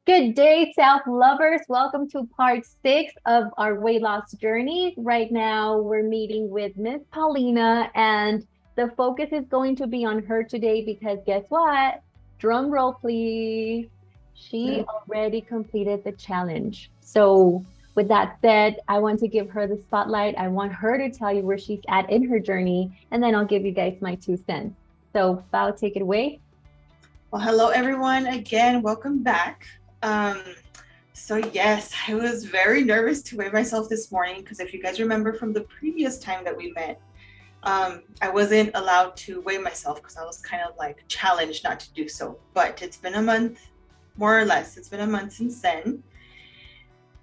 Good day, self-lovers. Welcome to part 6 of our weight loss journey. Right now, we're meeting with Miss Paulina, and the focus is going to be on her today because guess what? Drum roll, please. She already completed the challenge. So, with that said, I want to give her the spotlight. I want her to tell you where she's at in her journey, and then I'll give you guys my 2 cents. So, Bao, take it away. Well, hello everyone again. Welcome back. Um, yes, I was very nervous to weigh myself this morning because if you guys remember from the previous time that we met, I wasn't allowed to weigh myself because I was kind of like challenged not to do so. But it's been a month, more or less. It's been a month since then,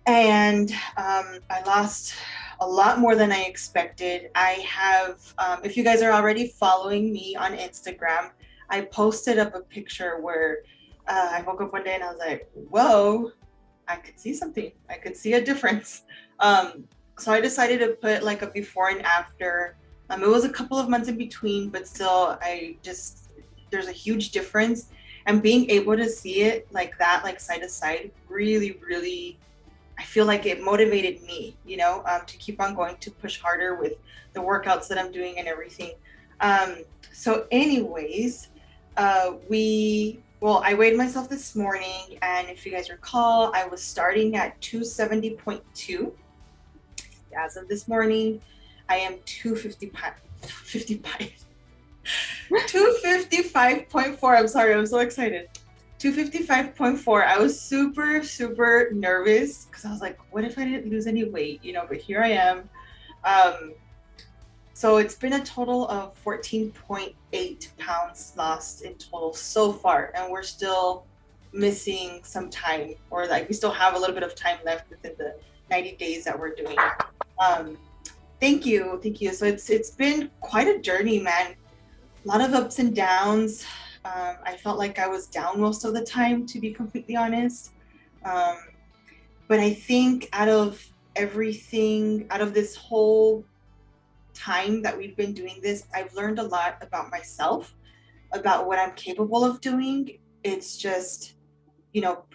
and I lost a lot more than I expected. I have, if you guys are already following me on Instagram, I posted up a picture where I woke up one day and I was like, whoa, I could see something. I could see a difference. So I decided to put like a before and after. It was a couple of months in between, but still, there's a huge difference. And being able to see it like that, like side to side, really, really I feel like it motivated me, to keep on going, to push harder with the workouts that I'm doing and everything. Um, anyways, I weighed myself this morning, and if you guys recall, I was starting at 270.2. As of this morning, I am 255.4. I'm sorry, I'm so excited. 255.4. I was super, super nervous because I was like, what if I didn't lose any weight? But here I am. Um, so it's been a total of 14.8 pounds lost in total so far. And we're still missing some time, or like we still have a little bit of time left within the 90 days that we're doing. Um, Thank you. Thank you. So it's been quite a journey, man. A lot of ups and downs. I felt like I was down most of the time, to be completely honest. Um, but I think out of everything, out of this whole time that we've been doing this, I've learned a lot about myself, about what I'm capable of doing. It's just,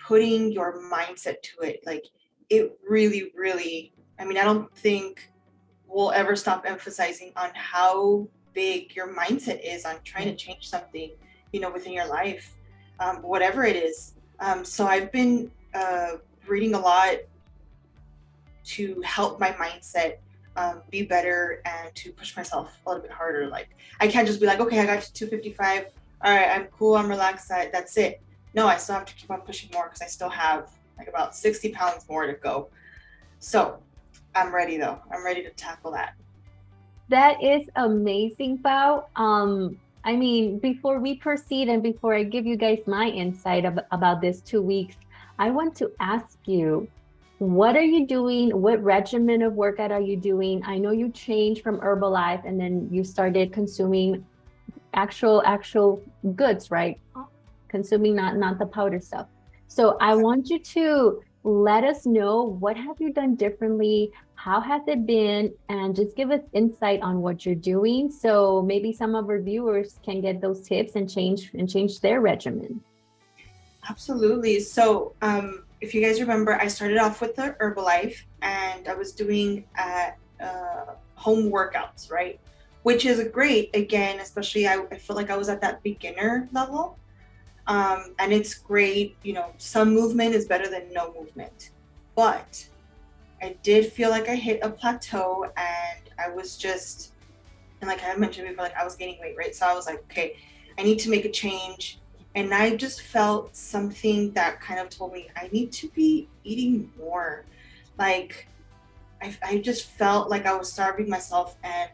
putting your mindset to it. Like, it really, really, I don't think we'll ever stop emphasizing on how big your mindset is on trying to change something, within your life, whatever it is. So I've been reading a lot to help my mindset be better and to push myself a little bit harder. Like, I can't just be like, okay, I got to 255. All right, I'm cool. I'm relaxed. That's it. No, I still have to keep on pushing more because I still have like about 60 pounds more to go. So I'm ready though. I'm ready to tackle that. That is amazing, Bao. Before we proceed and before I give you guys my insight about this 2 weeks, I want to ask you, what are you doing? What regimen of workout are you doing? I know you changed from Herbalife and then you started consuming actual goods, right? Consuming not the powder stuff. So I want you to let us know, what have you done differently? How has it been? And just give us insight on what you're doing. So maybe some of our viewers can get those tips and change their regimen. Absolutely. So, if you guys remember, I started off with the Herbalife and I was doing home workouts, right? Which is great, again, especially I feel like I was at that beginner level. And it's great, some movement is better than no movement. But I did feel like I hit a plateau and I was just, and like I mentioned before, like I was gaining weight, right? So I was like, okay, I need to make a change. And I just felt something that kind of told me I need to be eating more. Like, I just felt like I was starving myself, and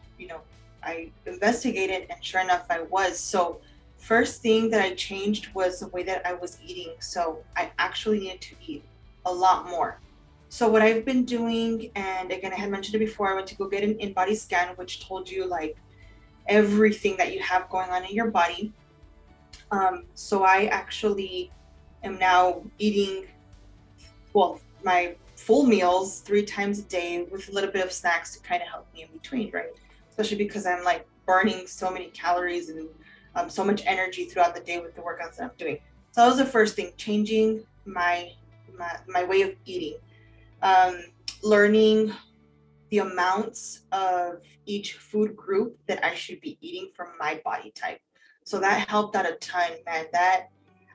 I investigated, and sure enough, I was. So, first thing that I changed was the way that I was eating. So, I actually needed to eat a lot more. So, what I've been doing, and again, I had mentioned it before, I went to go get an in body scan, which told you like everything that you have going on in your body. So, I actually am now eating, well, my full meals 3 times a day with a little bit of snacks to kind of help me in between, right? Especially because I'm like burning so many calories and so much energy throughout the day with the workouts that I'm doing. So that was the first thing, changing my my way of eating, um, learning the amounts of each food group that I should be eating from my body type. So that helped out a ton, man. That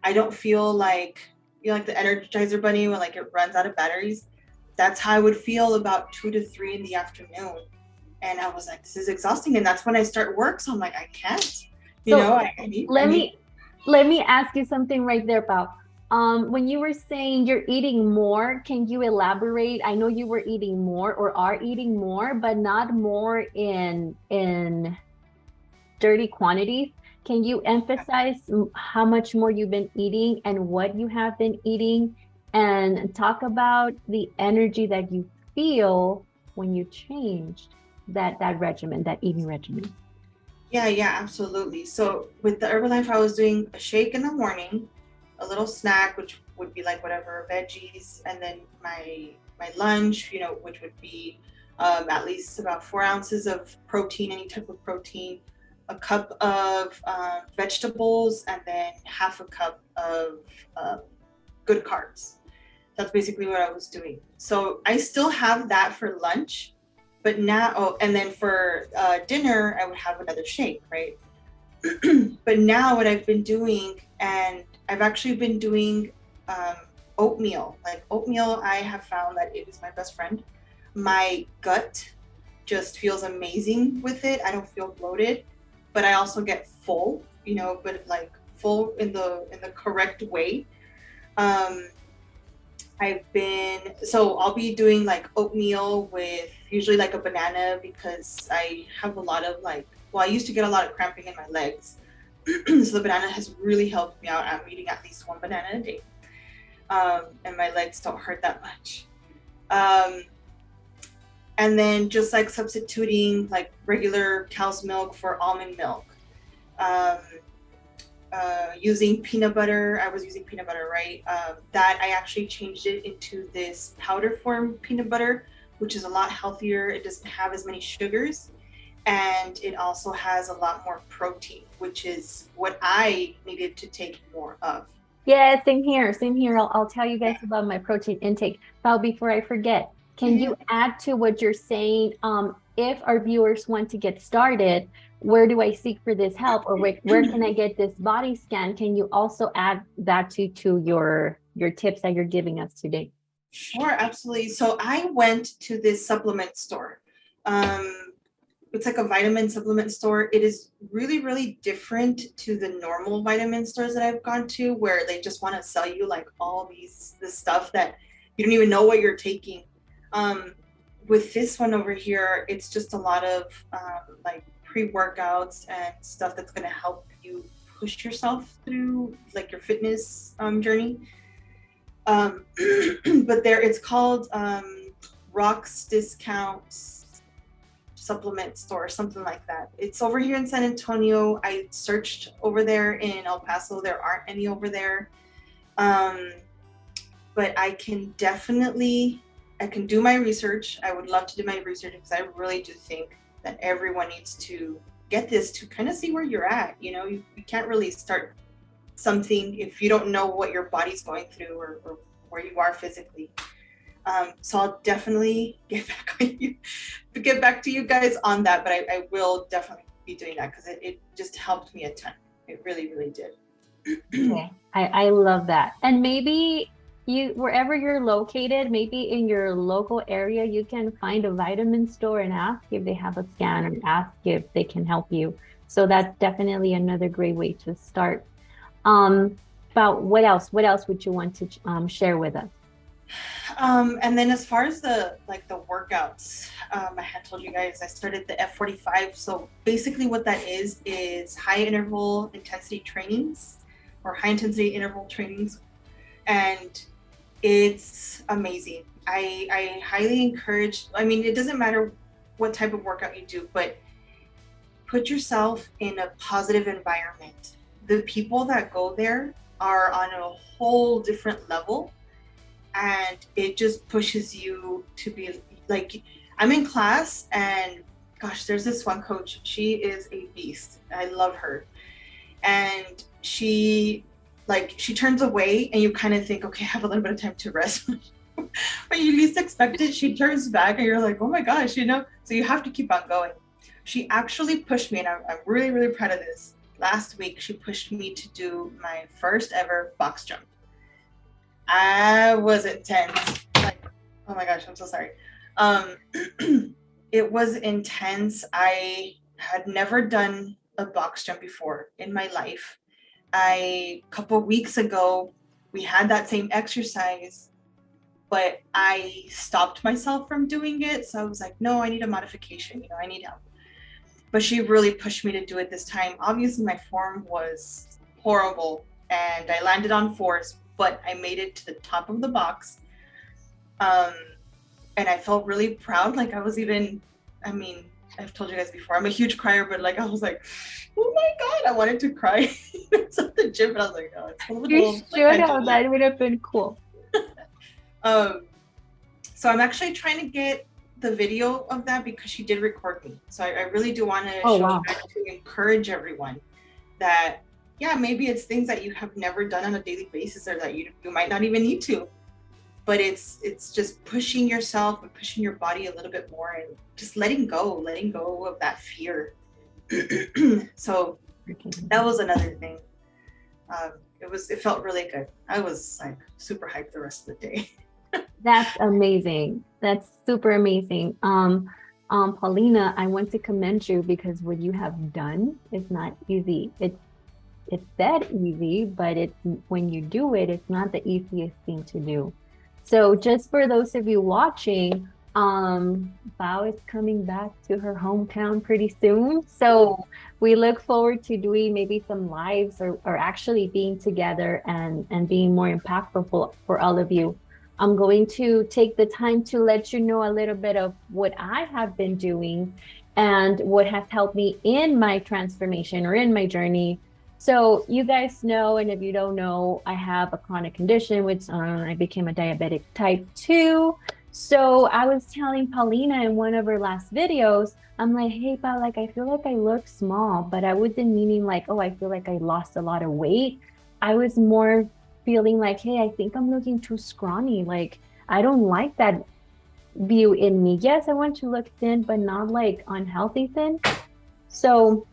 I don't feel like, like the Energizer Bunny when like it runs out of batteries. That's how I would feel about 2 to 3 in the afternoon. And I was like, this is exhausting. And that's when I start work. So I'm like, I can't, So I let need. me let me ask you something right there, Pao. When you were saying you're eating more, can you elaborate? I know you were eating more or are eating more, but not more in dirty quantities. Can you emphasize how much more you've been eating and what you have been eating, and talk about the energy that you feel when you changed that regimen, that eating regimen? Yeah, absolutely. So with the Herbalife, I was doing a shake in the morning, a little snack, which would be like whatever veggies, and then my lunch, which would be at least about 4 ounces of protein, any type of protein, a cup of vegetables, and then half a cup of uh, good carbs. That's basically what I was doing. So I still have that for lunch, but now, oh, and then for dinner, I would have another shake, right? But now, what I've been doing, and I've actually been doing um, oatmeal. Like oatmeal, I have found that it is my best friend. My gut just feels amazing with it. I don't feel bloated, but I also get full, but like full in the correct way. Um, I'll be doing like oatmeal with usually like a banana because I have a lot of I used to get a lot of cramping in my legs. So the banana has really helped me out. I'm eating at least one banana a day. And my legs don't hurt that much. Um, and then just like substituting like regular cow's milk for almond milk. Um, using peanut butter. I was using peanut butter, right? That I actually changed it into this powder form peanut butter, which is a lot healthier. It doesn't have as many sugars, and it also has a lot more protein, which is what I needed to take more of. Yeah, same here. Same here. I'll tell you Yeah, guys about my protein intake. But before I forget, can yeah. you add to what you're saying? If our viewers want to get started, where do I seek for this help, or where can I get this body scan? Can you also add that to your tips that you're giving us today? Sure, absolutely. So I went to this supplement store. Um, it's like a vitamin supplement store. It is really, really different to the normal vitamin stores that I've gone to, where they just want to sell you like all this stuff that you don't even know what you're taking. Um, with this one over here, it's just a lot of like pre-workouts and stuff that's going to help you push yourself through like your fitness journey. Um, but there, it's called Rocks Discounts Supplement Store, something like that. It's over here in San Antonio. I searched over there in El Paso. There aren't any over there. Um, but I can do my research. I would love to do my research because I really do think that everyone needs to get this to kind of see where you're at. You can't really start something if you don't know what your body's going through or where you are physically. So I'll definitely get back to you guys on that. But I will definitely be doing that because it just helped me a ton. It really, really did. Okay. I love that. And maybe you, wherever you're located, maybe in your local area, you can find a vitamin store and ask if they have a scan, and ask if they can help you. So that's definitely another great way to start. Um, about what else? What else would you want to share with us? And then as far as the workouts, I had told you guys I started the F45. So basically, what that is high interval intensity trainings or high intensity interval trainings, and it's amazing. I highly encourage. I mean, it doesn't matter what type of workout you do, but put yourself in a positive environment. The people that go there are on a whole different level, and it just pushes you to be like, I'm in class, and gosh, there's this one coach. She is a beast. I love her. And she like she turns away and you kind of think, okay, I have a little bit of time to rest. When you least expect it, she turns back and you're like, oh my gosh, you know? So you have to keep on going. She actually pushed me, and I'm really, really proud of this. Last week, she pushed me to do my first ever box jump. I was intense. Like, oh my gosh, I'm so sorry. Um, it was intense. I had never done a box jump before in my life. A couple weeks ago, we had that same exercise, but I stopped myself from doing it. So I was like, no, I need a modification. You know, I need help. But she really pushed me to do it this time. Obviously, my form was horrible and I landed on fours, but I made it to the top of the box. Um, and I felt really proud. Like I was even, I mean, I've told you guys before, I'm a huge crier, but like I was like, oh my God, I wanted to cry. It's at the gym, and I was like, oh, it's a You little like should have. mentally. That would have been cool. Um, so I'm actually trying to get the video of that because she did record me. So I really do want to Oh, show wow. it back to encourage everyone that, yeah, maybe it's things that you have never done on a daily basis or that you might not even need to. But it's just pushing yourself and pushing your body a little bit more and just letting go of that fear. So that was another thing. It felt really good. I was like super hyped the rest of the day. That's amazing. That's super amazing. Paulina, I want to commend you because what you have done is not easy. It's that easy, but it's when you do it, it's not the easiest thing to do. So just for those of you watching, Bao is coming back to her hometown pretty soon. So we look forward to doing maybe some lives or actually being together and being more impactful for all of you. I'm going to take the time to let you know a little bit of what I have been doing and what has helped me in my transformation or in my journey. So you guys know, and if you don't know, I have a chronic condition, which I became a diabetic type 2. So I was telling Paulina in one of her last videos, I'm like, hey, Paul, like, I feel like I look small, but I wasn't meaning like, oh, I feel like I lost a lot of weight. I was more feeling like, hey, I think I'm looking too scrawny. Like, I don't like that view in me. Yes, I want to look thin, but not like unhealthy thin. So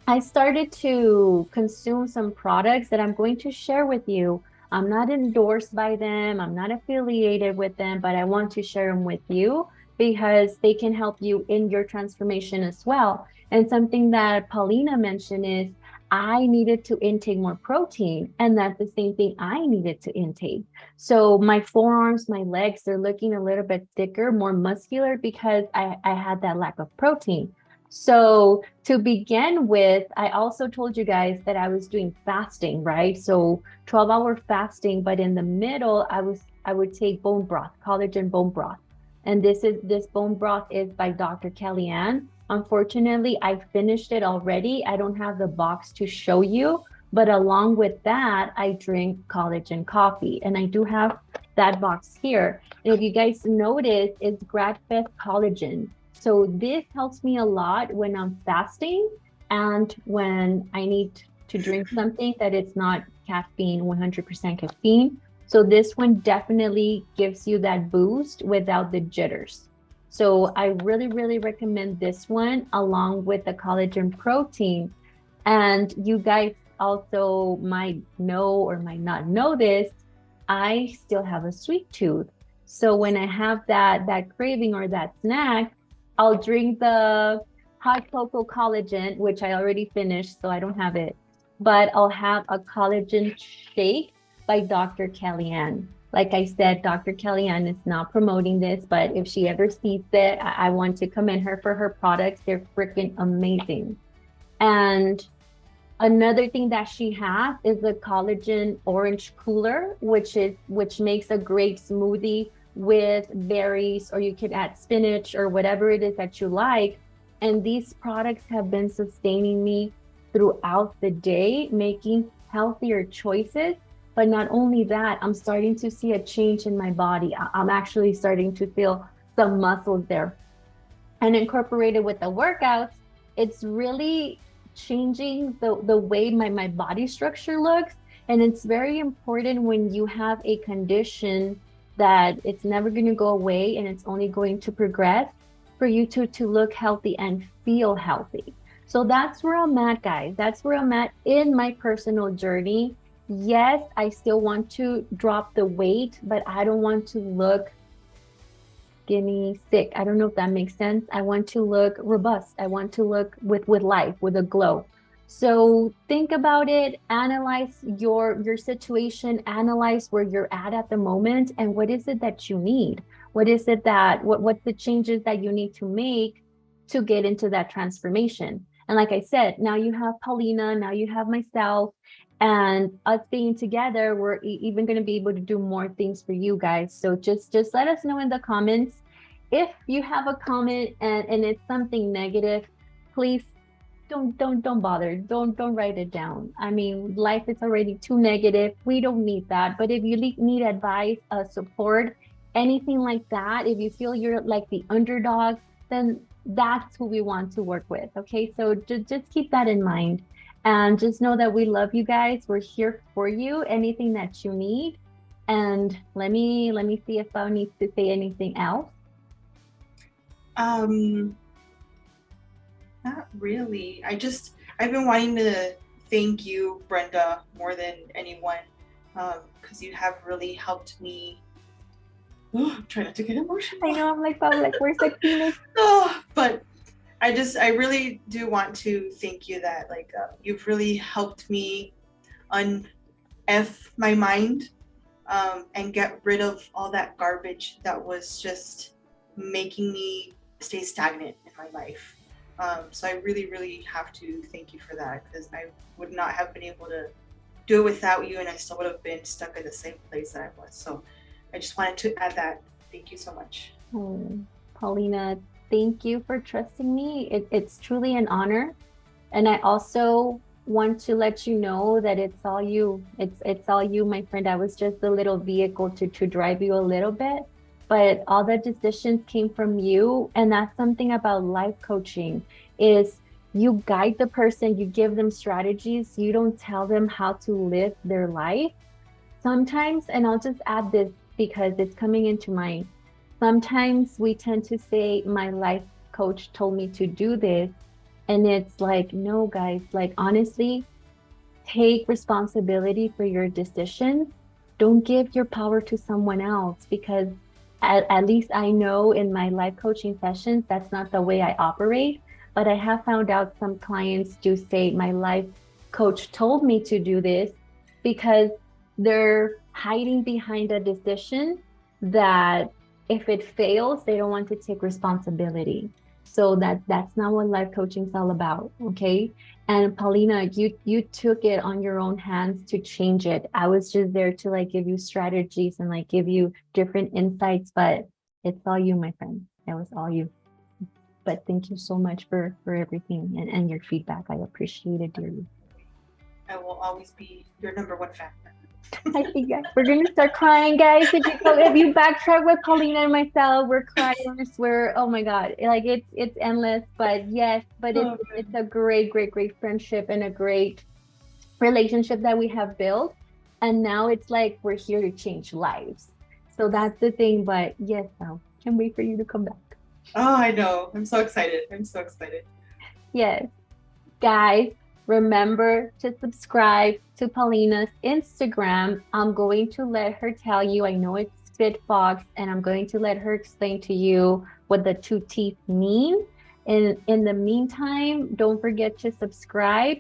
I started to consume some products that I'm going to share with you. I'm not endorsed by them, I'm not affiliated with them, but I want to share them with you because they can help you in your transformation as well. And something that Paulina mentioned is I needed to intake more protein, and that's the same thing I needed to intake. So my forearms, my legs, they're looking a little bit thicker, more muscular because I had that lack of protein. So to begin with, I also told you guys that I was doing fasting, right? So 12-hour fasting, but in the middle, I would take bone broth, collagen bone broth. And this bone broth is by Dr. Kellyanne. Unfortunately, I finished it already. I don't have the box to show you, but along with that, I drink collagen coffee, and I do have that box here. And if you guys notice, it's grass-fed collagen. So this helps me a lot when I'm fasting and when I need to drink something that it's not caffeine, 100% caffeine. So this one definitely gives you that boost without the jitters. So I really, really recommend this one along with the collagen protein. And you guys also might know or might not know this, I still have a sweet tooth. So when I have that craving or that snack, I'll drink the hot cocoa collagen, which I already finished, so I don't have it. But I'll have a collagen shake by Dr. Kellyanne. Like I said, Dr. Kellyanne is not promoting this, but if she ever sees it, I want to commend her for her products. They're freaking amazing. And another thing that she has is the collagen orange cooler, which makes a great smoothie with berries, or you can add spinach or whatever it is that you like. And these products have been sustaining me throughout the day, making healthier choices. But not only that, I'm starting to see a change in my body. I'm actually starting to feel some muscles there. And incorporated with the workouts, it's really changing the way my body structure looks. And it's very important when you have a condition that it's never going to go away and it's only going to progress for you to look healthy and feel healthy. So that's where I'm at, guys. That's where I'm at in my personal journey. Yes, I still want to drop the weight, but I don't want to look skinny, sick. I don't know if that makes sense. I want to look robust. I want to look with life, with a glow. So think about it, analyze your situation, analyze where you're at the moment and what is it that you need? What is it that what's the changes that you need to make to get into that transformation? And like I said, now you have Paulina, now you have myself, and us being together, we're even going to be able to do more things for you guys. So just let us know in the comments if you have a comment and it's something negative. Please don't bother. Don't write it down. I mean, life is already too negative. We don't need that. But if you need advice, support, anything like that, if you feel you're like the underdog, then that's who we want to work with. Okay, so just keep that in mind. And just know that we love you guys. We're here for you. Anything that you need. And let me see if I need to say anything else. Um, Not really. I've been wanting to thank you, Brenda, more than anyone, because you have really helped me. Oh, I'm trying not to get I emotional. know I'm like, where's the Kleenex? Oh, but I really do want to thank you that like you've really helped me un f my mind, and get rid of all that garbage that was just making me stay stagnant in my life. So I really, really have to thank you for that because I would not have been able to do it without you, and I still would have been stuck in the same place that I was. So I just wanted to add that. Thank you so much. Oh, Paulina, thank you for trusting me. It's truly an honor. And I also want to let you know that it's all you. It's all you, my friend. I was just a little vehicle to drive you a little bit, but all the decisions came from you. And that's something about life coaching is you guide the person, you give them strategies, you don't tell them how to live their life. Sometimes, and I'll just add this because it's coming into mind. Sometimes we tend to say, my life coach told me to do this. And it's like, no, guys, like honestly, take responsibility for your decision. Don't give your power to someone else because at least I know in my life coaching sessions, that's not the way I operate. But I have found out some clients do say, my life coach told me to do this because they're hiding behind a decision that if it fails, they don't want to take responsibility. So that's not what life coaching is all about. Okay. And Paulina, you took it on your own hands to change it. I was just there to like give you strategies and like give you different insights, but it's all you, my friend. It was all you. But thank you so much for everything and your feedback. I appreciate it dearly. I will always be your number one fan. I think we're gonna start crying, guys. If you backtrack with Paulina and myself, we're cryers. We're oh my god, like it's endless. But yes, but it's Oh, it's a great friendship and a great relationship that we have built. And now it's like we're here to change lives. So that's the thing. But yes, now can't wait for you to come back. oh, I know. I'm so excited. I'm so excited. Yes, guys, remember to subscribe to Paulina's Instagram. I'm going to let her tell you. I know it's Fit Fox, and I'm going to let her explain to you what the two teeth mean. In the meantime, don't forget to subscribe.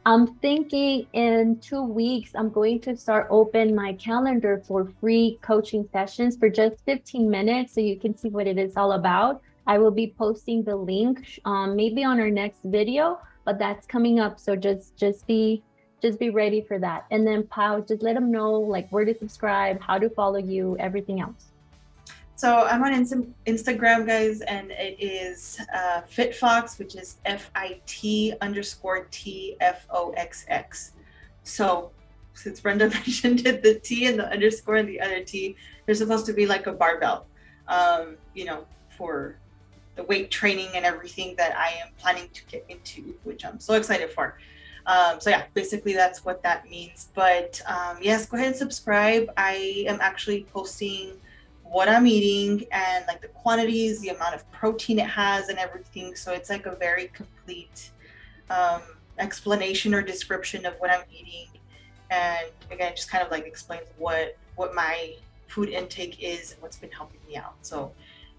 I'm thinking in 2 weeks, I'm going to start open my calendar for free coaching sessions for just 15 minutes so you can see what it is all about. I will be posting the link maybe on our next video, but that's coming up. So just be ready for that. And then Pau, just let them know like where to subscribe, how to follow you, everything else. So I'm on Instagram, guys, and it is FitFox, which is FIT_TFOXX. So since Brenda mentioned it, the T and the underscore and the other T, they're supposed to be like a barbell, for the weight training and everything that I am planning to get into, which I'm so excited for. So yeah, basically that's what that means. But yes, go ahead and subscribe. I am actually posting what I'm eating and like the quantities, the amount of protein it has, and everything. So it's like a very complete um, explanation or description of what I'm eating, and again, it just kind of like explains what my food intake is and what's been helping me out. So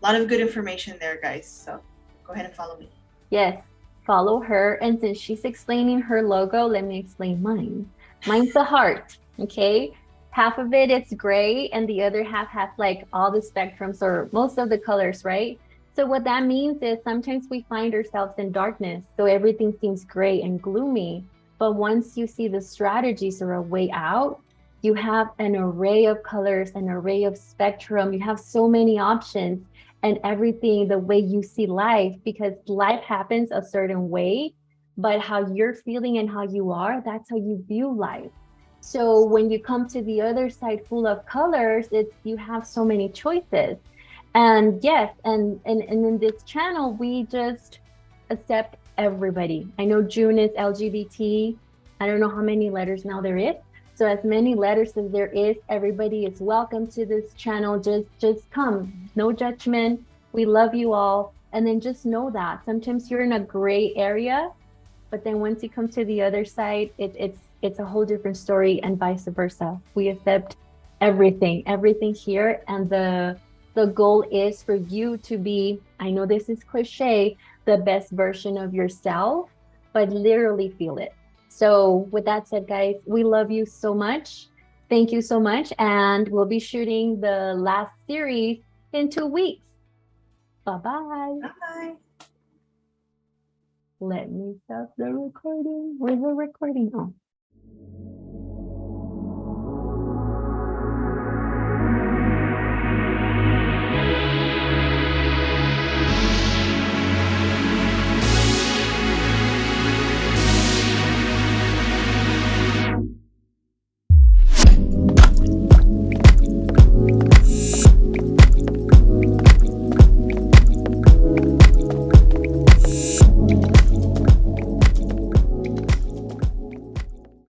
a lot of good information there, guys. So go ahead and follow me. Yes, follow her. And since she's explaining her logo, let me explain mine. Mine's the heart, okay? Half of it is gray, and the other half has like all the spectrums or most of the colors, right? So, what that means is sometimes we find ourselves in darkness. So, everything seems gray and gloomy. But once you see the strategies or a way out, you have an array of colors, an array of spectrum. You have so many options and everything the way you see life because life happens a certain way, but how you're feeling and how you are, that's how you view life. So when you come to the other side full of colors, it's you have so many choices. And yes, and in this channel we just accept everybody. I know June is LGBT. I don't know how many letters now there is. So as many letters as there is, everybody is welcome to this channel. Just come. No judgment. We love you all. And then just know that sometimes you're in a gray area, but then once you come to the other side, it's a whole different story and vice versa. We accept everything here. And the goal is for you to be, I know this is cliche, the best version of yourself, but literally feel it. So, with that said, guys, we love you so much. Thank you so much. And we'll be shooting the last series in 2 weeks. Bye bye. Bye. Let me stop the recording. Where's the recording? Oh.